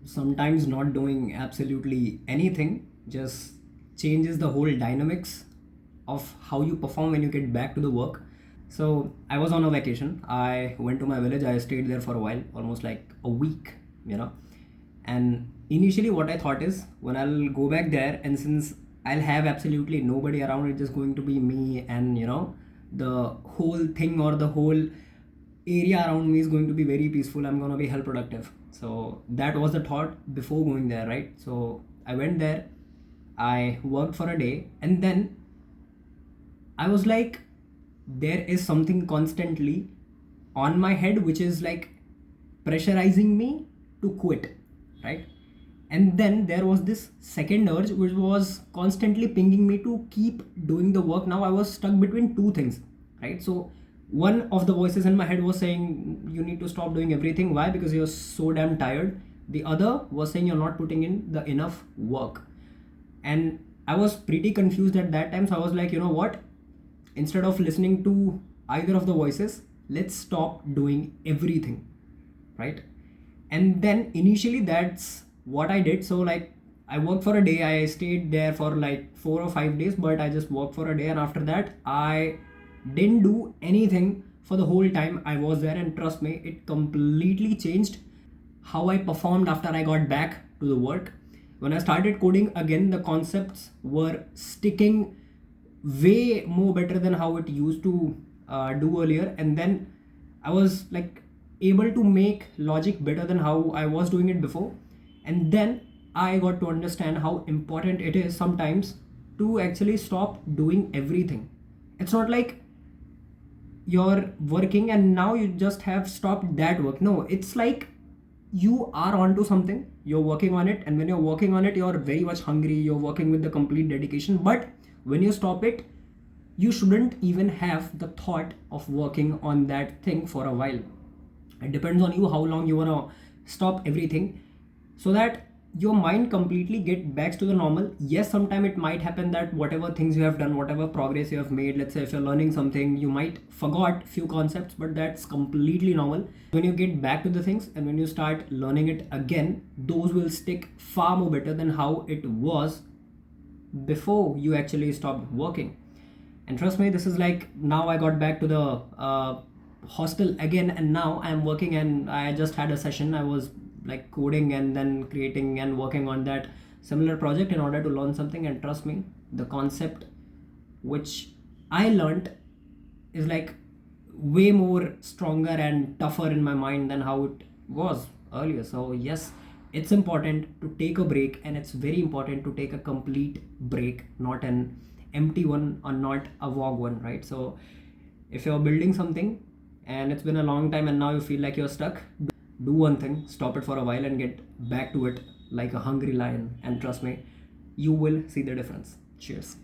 sometimes not doing absolutely anything just changes the whole dynamics of how you perform when you get back to the work. So I was on a vacation. I went to my village. I stayed there for a while, almost like a week, you know. And initially, what I thought is when I'll go back there, and since I'll have absolutely nobody around, it's just going to be me and the whole thing or the whole area around me is going to be very peaceful. I'm going to be hell productive. So that was the thought before going there, right? So I went there, I worked for a day, and then I was like, there is something constantly on my head which is like pressurizing me to quit, right? And then there was this second urge which was constantly pinging me to keep doing the work. Now I was stuck between two things, right? So one of the voices in my head was saying you need to stop doing everything. Why? Because you're so damn tired. The other was saying you're not putting in the enough work. And I was pretty confused at that time. So I was like, you know what, instead of listening to either of the voices, let's stop doing everything, right? And then initially that's what I did. So like I worked for a day, I stayed there for like 4 or 5 days, but I just worked for a day, and after that I didn't do anything for the whole time I was there. And trust me, it completely changed how I performed after I got back to the work. When I started coding again, the concepts were sticking way more better than how it used to do earlier. And then I was like able to make logic better than how I was doing it before. And then I got to understand how important it is sometimes to actually stop doing everything. It's not like you're working and now you just have stopped that work. No, it's like you are onto something, you're working on it, and when you're working on it, you're very much hungry, you're working with the complete dedication. But when you stop it, you shouldn't even have the thought of working on that thing for a while. It depends on you how long you want to stop everything, so that your mind completely get back to the normal. Yes, sometime it might happen that whatever things you have done, whatever progress you have made, let's say if you're learning something, you might forgot few concepts, but that's completely normal. When you get back to the things and when you start learning it again, those will stick far more better than how it was before you actually stopped working. And trust me, this is like now I got back to the hostel again, and now I'm working, and I just had a session. I was like coding and then creating and working on that similar project in order to learn something. And trust me, the concept which I learned is like way more stronger and tougher in my mind than how it was earlier. So yes, it's important to take a break, and it's very important to take a complete break, not an empty one or not a vague one, right? So if you're building something and it's been a long time and now you feel like you're stuck, do one thing, stop it for a while and get back to it like a hungry lion, and trust me, you will see the difference. Cheers.